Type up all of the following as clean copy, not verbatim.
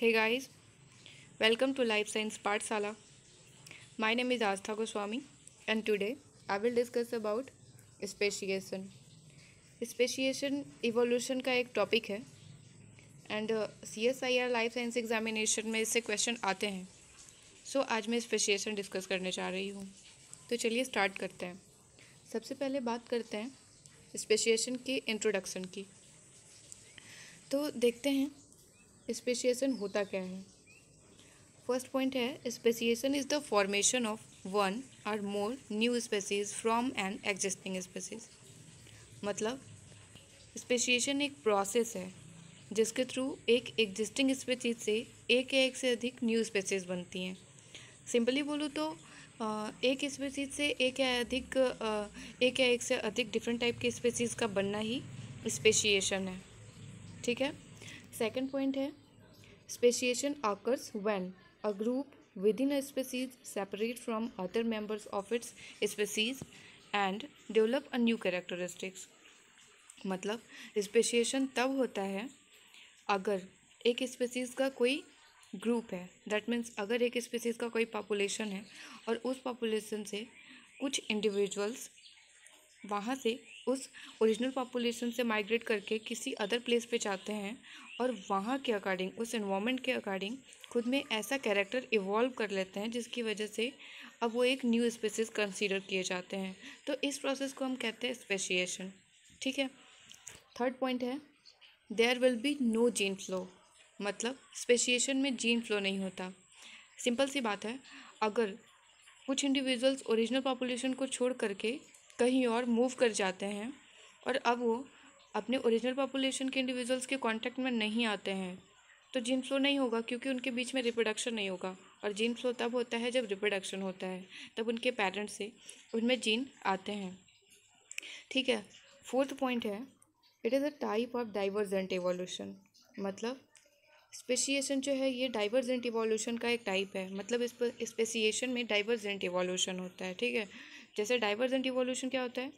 Hey guys, welcome to Life Science Pathsala. My name is Astha Goswami and today I will discuss about speciation. Speciation evolution का एक topic है and CSIR life science examination में इससे question आते हैं। सो आज मैं speciation discuss करने जा रही हूँ। तो चलिए स्टार्ट करते हैं। सबसे पहले बात करते हैं स्पेशिएशन की इंट्रोडक्शन की। तो देखते हैं स्पेशिएशन होता क्या है। फर्स्ट पॉइंट है speciation is the formation of one or more new species from an existing species. मतलब स्पेसिएशन एक प्रोसेस है जिसके थ्रू एक एग्जिस्टिंग स्पेसीज से एक या एक से अधिक न्यू स्पेसीज बनती हैं। सिंपली बोलूँ तो एक स्पेसीज से एक या एक से अधिक डिफरेंट टाइप के स्पेसीज का बनना ही स्पेसिएशन है। ठीक है। सेकंड पॉइंट है speciation occurs when a group within a species separate from other members of its species and develop a new characteristics। मतलब speciation तब होता है अगर एक स्पेसीज का कोई ग्रुप है, दैट मीन्स अगर एक स्पेसीज का कोई पॉपुलेशन है और उस पॉपुलेशन से कुछ इंडिविजुअल्स वहाँ से उस ओरिजिनल पॉपुलेशन से माइग्रेट करके किसी अदर प्लेस पे जाते हैं और वहाँ के अकॉर्डिंग, उस एनवायरनमेंट के अकॉर्डिंग खुद में ऐसा कैरेक्टर इवॉल्व कर लेते हैं जिसकी वजह से अब वो एक न्यू स्पेसीज कंसीडर किए जाते हैं। तो इस प्रोसेस को हम कहते हैं स्पेशिएशन। ठीक है। थर्ड पॉइंट है there will be no gene flow. मतलब स्पेशिएशन में जीन फ्लो नहीं होता। सिंपल सी बात है, अगर कुछ इंडिविजुअल्स ओरिजिनल पॉपुलेशन को छोड़ करके कहीं और मूव कर जाते हैं और अब वो अपने ओरिजिनल पॉपुलेशन के इंडिविजुअल्स के कांटेक्ट में नहीं आते हैं तो जीन फ्लो नहीं होगा, क्योंकि उनके बीच में रिप्रोडक्शन नहीं होगा। और जीन फ्लो तब होता है जब रिप्रोडक्शन होता है, तब उनके पेरेंट्स से उनमें जीन आते हैं। ठीक है। फोर्थ पॉइंट है it is a type of divergent evolution. मतलब स्पेशिएशन जो है ये डाइवर्जेंट इवोल्यूशन का एक टाइप है। मतलब स्पेशिएशन में डाइवर्जेंट इवोल्यूशन होता है। ठीक है। जैसे डाइवर्जेंट इवोल्यूशन क्या होता है,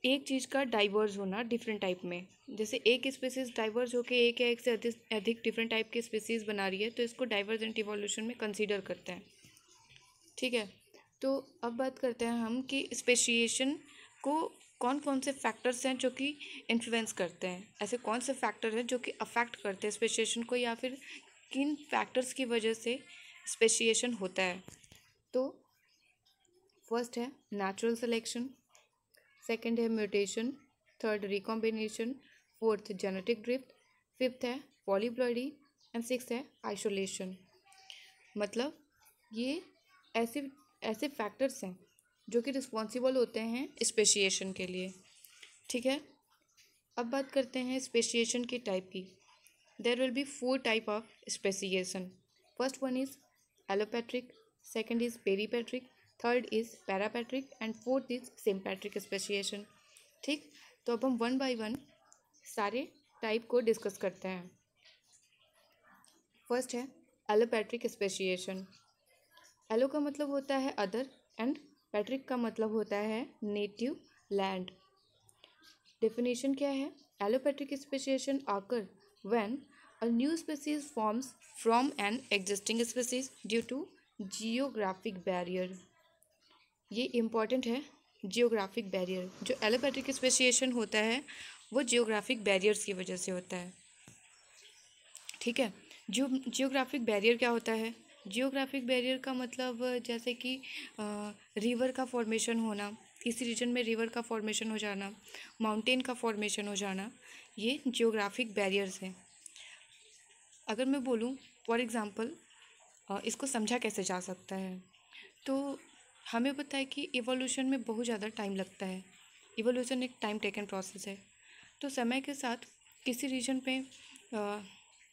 एक चीज़ का डाइवर्ज होना डिफरेंट टाइप में। जैसे एक स्पीसीज डाइवर्ज होकर एक या एक से अधिक डिफरेंट टाइप की स्पीसीज बना रही है तो इसको डाइवर्जेंट इवोल्यूशन में कंसीडर करते हैं। ठीक है। तो अब बात करते हैं हम कि स्पेशिएशन को कौन कौन से फैक्टर्स हैं जो कि इन्फ्लुएंस करते हैं। ऐसे कौन से फैक्टर हैं जो कि अफेक्ट करते हैं स्पेशिएशन को, या फिर किन फैक्टर्स की वजह से स्पेशिएशन होता है। तो फर्स्ट है नेचुरल सिलेक्शन, सेकंड है mutation, third recombination, fourth genetic drift, fifth है पॉलीप्लॉइडी एंड सिक्स्थ है आइसोलेशन। मतलब ये ऐसे ऐसे फैक्टर्स हैं जो कि रिस्पॉन्सिबल होते हैं स्पेशिएशन के लिए। ठीक है। अब बात करते हैं स्पेशिएशन की टाइप की। There will be 4 type of speciation. First one is allopatric, second is peripatric, third is parapatric and fourth is sympatric speciation. ठीक। तो अब हम वन बाय वन सारे टाइप को डिस्कस करते हैं। फर्स्ट है एलोपैट्रिक स्पेशिएशन। एलो का मतलब होता है अदर एंड पैट्रिक का मतलब होता है नेटिव लैंड। डेफिनेशन क्या है, एलोपैट्रिक स्पेशिएशन आकर when a new species forms from an existing species due to geographic barrier. ये इम्पॉर्टेंट है, जियोग्राफिक बैरियर। जो एलोपैट्रिक स्पेशिएशन होता है वो जियोग्राफिक बैरियर्स की वजह से होता है। ठीक है। जियोग्राफिक बैरियर क्या होता है, जियोग्राफिक बैरियर का मतलब जैसे कि रिवर का फॉर्मेशन होना, किसी रीजन में रिवर का फॉर्मेशन हो जाना, माउंटेन का फॉर्मेशन हो जाना, ये जियोग्राफिक बैरियर्स हैं। अगर मैं बोलूँ फॉर एग्ज़ाम्पल इसको समझा कैसे जा सकता है, तो हमें पता है कि इवोल्यूशन में बहुत ज़्यादा टाइम लगता है। इवोल्यूशन एक टाइम टेकन प्रोसेस है। तो समय के साथ किसी रीजन पे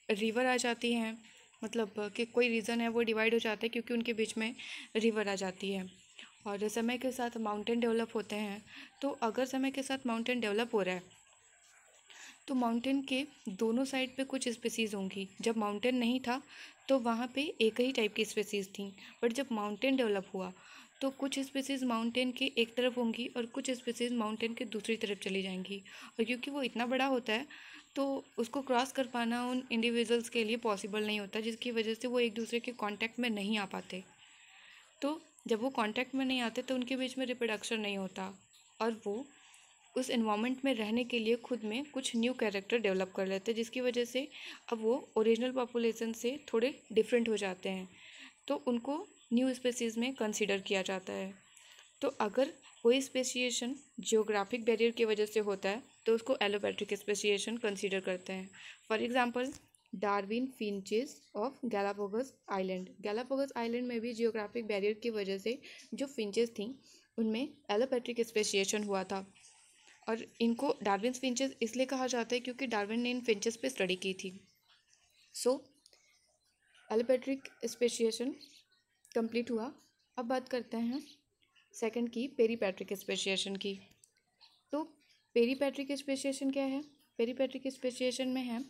रिवर आ जाती हैं, मतलब कि कोई रीज़न है वो डिवाइड हो जाता है क्योंकि उनके बीच में रिवर आ जाती है। और समय के साथ माउंटेन डेवलप होते हैं। तो अगर समय के साथ माउंटेन डेवलप हो रहा है तो माउंटेन के दोनों साइड पे कुछ स्पीसीज़ होंगी। जब माउंटेन नहीं था तो वहाँ पे एक ही टाइप की स्पीसीज़ थी, बट जब माउंटेन डेवलप हुआ तो कुछ स्पीसीज़ माउंटेन के एक तरफ होंगी और कुछ स्पीसीज़ माउंटेन के दूसरी तरफ चली जाएंगी। और क्योंकि वो इतना बड़ा होता है तो उसको क्रॉस कर पाना उन इंडिविजुअल्स के लिए पॉसिबल नहीं होता, जिसकी वजह से वो एक दूसरे के कांटेक्ट में नहीं आ पाते। तो जब वो कांटेक्ट में नहीं आते तो उनके बीच में रिप्रोडक्शन नहीं होता, और वो उस इन्वामेंट में रहने के लिए खुद में कुछ न्यू कैरेक्टर डेवलप कर लेते हैं, जिसकी वजह से अब वो ओरिजिनल पॉपुलेशन से थोड़े डिफरेंट हो जाते हैं, तो उनको न्यू स्पेसीज़ में कंसीडर किया जाता है। तो अगर कोई स्पेसिएशन जियोग्राफिक बैरियर की वजह से होता है तो उसको एलोपैट्रिक स्पेसिएशन कंसीडर करते हैं। For example, Darwin finches of Galapagos island. Galapagos island में भी जियोग्राफिक बैरियर की वजह से जो फिंचेस थी उनमें एलोपैट्रिक स्पेसिएशन हुआ था, और इनको डार्विन फिंचेस इसलिए कहा जाता है क्योंकि डार्विन ने इन फिंचेस पे स्टडी की थी। सो एलोपैट्रिक स्पेसिएशन कंप्लीट हुआ। अब बात करते हैं सेकंड की, पेरीपैट्रिक स्पेसिएशन की। तो पेरीपैट्रिक स्पेसिएशन क्या है? पेरीपैट्रिक स्पेसिएशन में है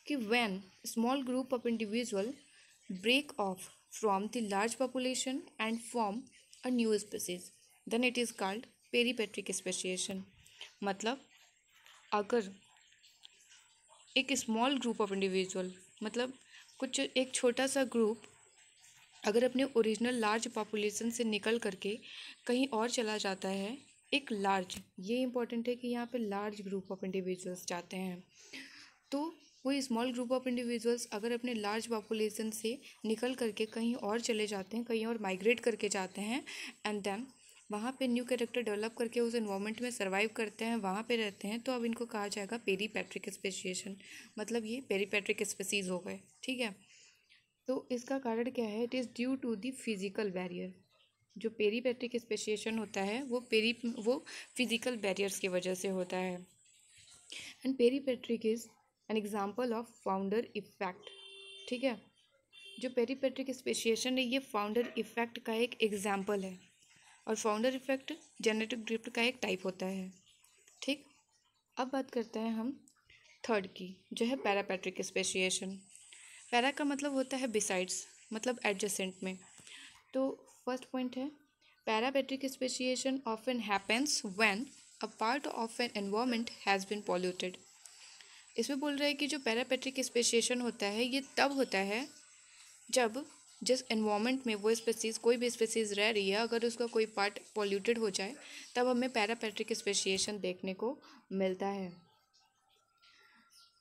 कि when small group of individual break off from the large population and form a new species then it is called peripatric speciation. मतलब अगर एक स्मॉल ग्रुप ऑफ इंडिविजुअल, मतलब कुछ एक छोटा सा ग्रुप अगर अपने ओरिजिनल लार्ज पॉपुलेशन से निकल करके कहीं और चला जाता है, एक लार्ज, ये इंपॉर्टेंट है कि यहाँ पे लार्ज ग्रुप ऑफ इंडिविजुअल्स जाते हैं, तो कोई स्मॉल ग्रुप ऑफ इंडिविजुअल्स अगर अपने लार्ज पॉपुलेशन से निकल करके कहीं और चले जाते हैं, कहीं और माइग्रेट करके जाते हैं, एंड देन वहाँ पे न्यू कैरेक्टर डेवलप करके उस एनवायरनमेंट में सर्वाइव करते हैं, वहाँ पे रहते हैं, तो अब इनको कहा जाएगा पेरीपैट्रिक स्पेसिएशन। मतलब ये पेरीपैट्रिक स्पेसीज हो गए, ठीक है। तो इसका कारण क्या है? It is due to the physical barrier. जो पेरीपैट्रिक स्पेसिएशन होता है वो फिजिकल बैरियर्स की वजह से होता है। And peripatric is an example of founder effect, ठीक है। जो पेरीपैट्रिक स्पेसिएशन है ये फाउंडर इफेक्ट का एक एग्जाम्पल है, और फाउंडर इफेक्ट जेनेटिक ड्रिफ्ट का एक टाइप होता है, ठीक। अब बात करते हैं हम थर्ड की, जो है पैरापैट्रिक स्पेसिएशन। पैरा का मतलब होता है बिसाइड्स, मतलब एडजेसेंट में। तो फर्स्ट पॉइंट है, parapatric speciation often happens when a part of an environment has been polluted. इसमें बोल रहा है कि जो पैरापैट्रिक स्पेसिएशन होता है ये तब होता है जब जिस एनवायरनमेंट में वो स्पेसीज, कोई भी स्पेसीज रह रही है, अगर उसका कोई पार्ट पॉल्यूटेड हो जाए तब हमें पैरापैट्रिक स्पेसिएशन देखने को मिलता है।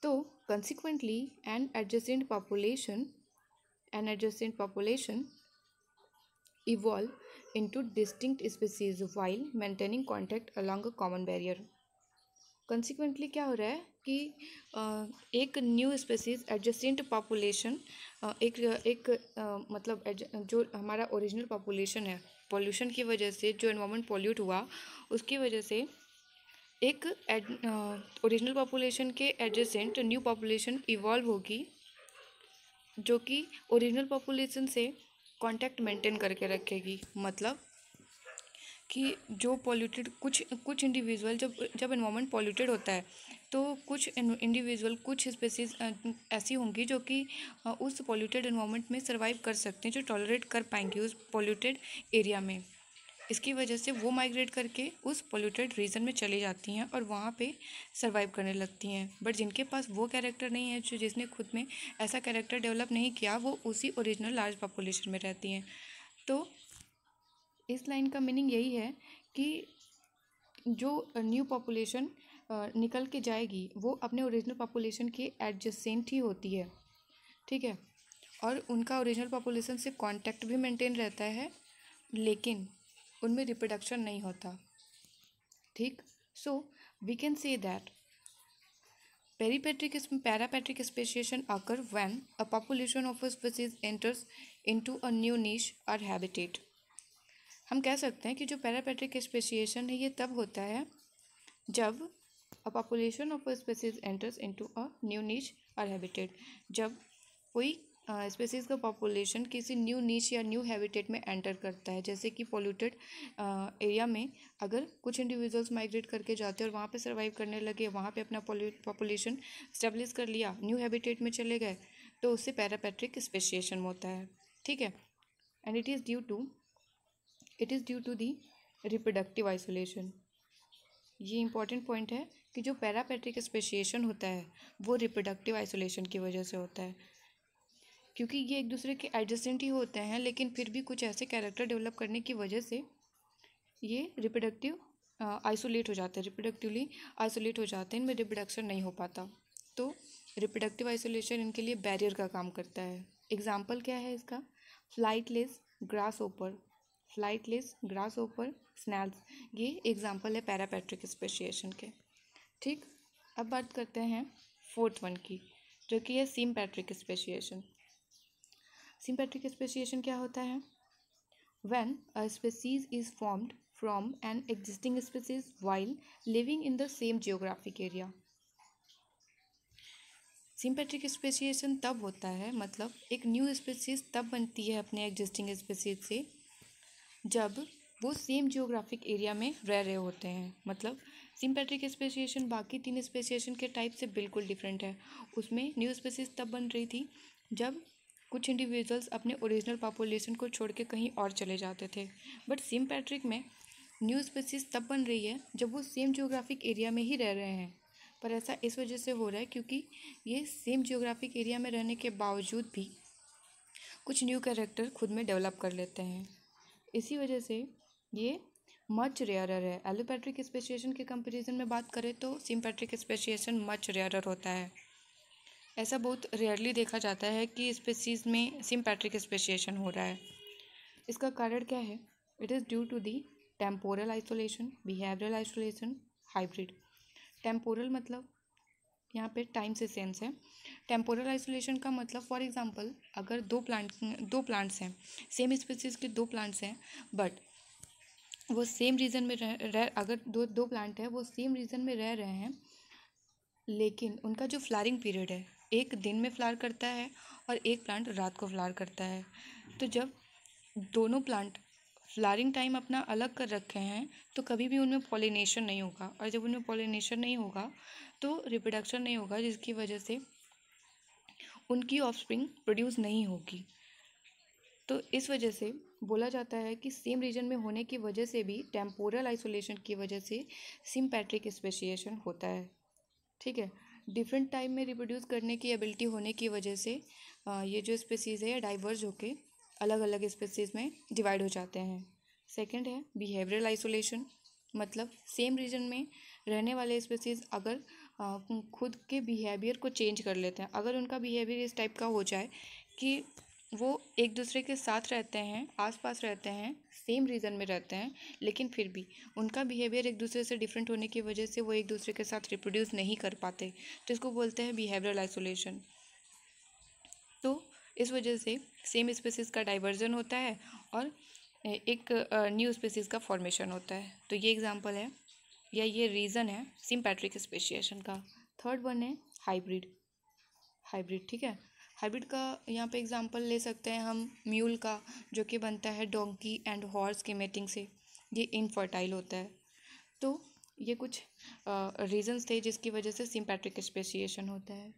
तो consequently an adjacent population evolve into distinct species while maintaining contact along a common barrier. Consequently क्या हो रहा है कि एक न्यू स्पेसीज एडजेसेंट पॉपुलेशन, एक एक मतलब जो हमारा ओरिजिनल पॉपुलेशन है, पॉल्यूशन की वजह से जो एनवायरनमेंट पॉल्यूट हुआ उसकी वजह से एक ओरिजिनल पॉपुलेशन के एडजेसेंट न्यू पॉपुलेशन इवॉल्व होगी, जो कि ओरिजिनल पॉपुलेशन से कांटेक्ट मेंटेन करके रखेगी। मतलब कि जो पॉल्यूटेड कुछ कुछ इंडिविजुअल, जब जब एनवायरनमेंट पॉल्यूटेड होता है तो कुछ इंडिविजुअल, कुछ स्पेसीज ऐसी होंगी जो कि उस पॉल्यूटेड एनवायरनमेंट में सर्वाइव कर सकते हैं, जो टॉलरेट कर पाएंगी उस पॉल्यूटेड एरिया में। इसकी वजह से वो माइग्रेट करके उस पोल्यूटेड रीजन में चली जाती हैं और वहाँ पे सर्वाइव करने लगती हैं। बट जिनके पास वो कैरेक्टर नहीं है, जो जिसने खुद में ऐसा कैरेक्टर डेवलप नहीं किया, वो उसी ओरिजिनल लार्ज पॉपुलेशन में रहती हैं। तो इस लाइन का मीनिंग यही है कि जो न्यू पॉपुलेशन निकल के जाएगी वो अपने ओरिजिनल पॉपुलेशन के एडजेसेंट ही होती है, ठीक है, और उनका ओरिजिनल पॉपुलेशन से कांटेक्ट भी मेंटेन रहता है, लेकिन उनमें रिप्रोडक्शन नहीं होता, ठीक। So we can say that parapatric speciation occur when a population of a species enters into a new niche or habitat। हम कह सकते हैं कि जो पैरापैट्रिक स्पेसिएशन है ये तब होता है जब a population of a species enters into a new नीच और हैबिटेट। जब कोई स्पेसीज का पॉपुलेशन किसी न्यू नीच या न्यू हैबिटेट में एंटर करता है, जैसे कि पॉल्यूटेड एरिया में अगर कुछ इंडिविजुअल्स माइग्रेट करके जाते हैं और वहाँ पे सर्वाइव करने लगे, वहाँ पे अपना पॉपुलेशन स्टेब्लिश कर लिया, न्यू हैबिटेट में चले गए, तो उससे पैरापैट्रिक स्पेसिएशन होता है, ठीक है। And it is due to the reproductive isolation. ये इंपॉर्टेंट पॉइंट है कि जो पैरापेट्रिक स्पेशिएशन होता है वो रिप्रोडक्टिव आइसोलेशन की वजह से होता है, क्योंकि ये एक दूसरे के एडजेसेंट ही होते हैं, लेकिन फिर भी कुछ ऐसे कैरेक्टर डेवलप करने की वजह से ये रिप्रोडक्टिव आइसोलेट हो जाते हैं, रिप्रोडक्टिवली आइसोलेट हो जाते हैं, इनमें रिप्रोडक्शन नहीं हो पाता। तो रिप्रोडक्टिव आइसोलेशन इनके लिए बैरियर का काम करता है। एग्जाम्पल क्या है इसका? फ्लाइटलेस ग्रास ओपर, फ्लाइटलेस ग्रास ओपर, स्नैल्स, ये एग्जाम्पल है पैरापेट्रिक स्पेशिएशन के। ठीक, अब बात करते हैं फोर्थ वन की, जो कि है सिम्पैट्रिक स्पेशिएशन। सिम्पैट्रिक स्पेशिएशन क्या होता है? When a species is formed from an existing species while living in the same geographic area. Sympatric speciation तब होता है, मतलब एक न्यू स्पेसीज तब बनती है अपने एग्जिस्टिंग स्पेसीज से जब वो सेम जियोग्राफिक एरिया में रह रहे होते हैं। मतलब सिम्पैट्रिक स्पेशिएशन बाकी तीन स्पेशिएशन के टाइप से बिल्कुल डिफरेंट है। उसमें न्यू स्पेसीज तब बन रही थी जब कुछ इंडिविजुअल्स अपने ओरिजिनल पॉपुलेशन को छोड़ के कहीं और चले जाते थे। बट सिम्पैट्रिक में न्यू स्पेसीज तब बन रही है जब वो सेम जियोग्राफिक एरिया में ही रह रहे हैं। पर ऐसा इस वजह से हो रहा है क्योंकि ये सेम जियोग्राफिक एरिया में रहने के बावजूद भी कुछ न्यू कैरेक्टर खुद में डेवलप कर लेते हैं। इसी वजह से ये मच रेयरर है। एलोपैट्रिक स्पेशिएशन के कंपैरिजन में बात करें तो सिम्पैट्रिक स्पेशिएशन मच रेयरर होता है। ऐसा बहुत रेयरली देखा जाता है कि स्पेसीज में सिम्पैट्रिक स्पेशिएशन हो रहा है। इसका कारण क्या है? It is due to the temporal isolation, behavioural isolation, hybrid. Temporal मतलब यहाँ पे टाइम से सेंस है। टेम्पोरल आइसोलेशन का मतलब फॉर एग्जांपल अगर दो प्लांट्स हैं, सेम स्पीसीज के दो प्लांट्स हैं, बट वो सेम रीजन में रह अगर दो प्लांट है वो सेम रीजन में रह रहे हैं, लेकिन उनका जो फ्लावरिंग पीरियड है, एक दिन में फ्लावर करता है और एक प्लांट रात को फ्लावर करता है। तो जब दोनों प्लांट फ्लावरिंग टाइम अपना अलग कर रखे हैं तो कभी भी उनमें पॉलिनेशन नहीं होगा, और जब उनमें पॉलिनेशन नहीं होगा तो रिप्रोडक्शन नहीं होगा, जिसकी वजह से उनकी ऑफस्प्रिंग प्रोड्यूस नहीं होगी। तो इस वजह से बोला जाता है कि सेम रीजन में होने की वजह से भी टेम्पोरल आइसोलेशन की वजह से सिम्पैट्रिक स्पेशिएशन होता है। ठीक है, डिफरेंट टाइम में रिप्रोड्यूस करने की एबिलिटी होने की वजह से ये जो स्पेसीज़ है डाइवर्ज होके अलग अलग स्पेसीज़ में डिवाइड हो जाते हैं। सेकंड है बिहेवियरल आइसोलेशन, मतलब सेम रीजन में रहने वाले स्पेसीज़ अगर खुद के बिहेवियर को चेंज कर लेते हैं, अगर उनका बिहेवियर इस टाइप का हो जाए कि वो एक दूसरे के साथ रहते हैं, आसपास रहते हैं, सेम रीजन में रहते हैं, लेकिन फिर भी उनका बिहेवियर एक दूसरे से डिफरेंट होने की वजह से वो एक दूसरे के साथ रिप्रोड्यूस नहीं कर पाते, तो इसको बोलते हैं बिहेवियरल आइसोलेशन। तो इस वजह से सेम स्पेसीज का डाइवर्जन होता है और एक न्यू स्पेसीज का फॉर्मेशन होता है। तो ये एग्जांपल है या ये रीज़न है सिम्पैट्रिक स्पेशिएशन का। थर्ड वन है हाइब्रिड। हाइब्रिड, ठीक है, हाइब्रिड का यहाँ पे एग्जांपल ले सकते हैं हम म्यूल का, जो कि बनता है डोंकी एंड हॉर्स के मेटिंग से। ये इनफर्टाइल होता है। तो ये कुछ रीजंस थे जिसकी वजह से सिम्पैट्रिक स्पेशिएशन होता है।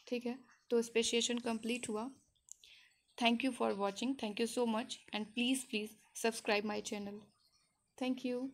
ठीक है, तो स्पेशिएशन कंप्लीट हुआ। Thank you for watching, thank you so much, and please subscribe my channel. Thank you.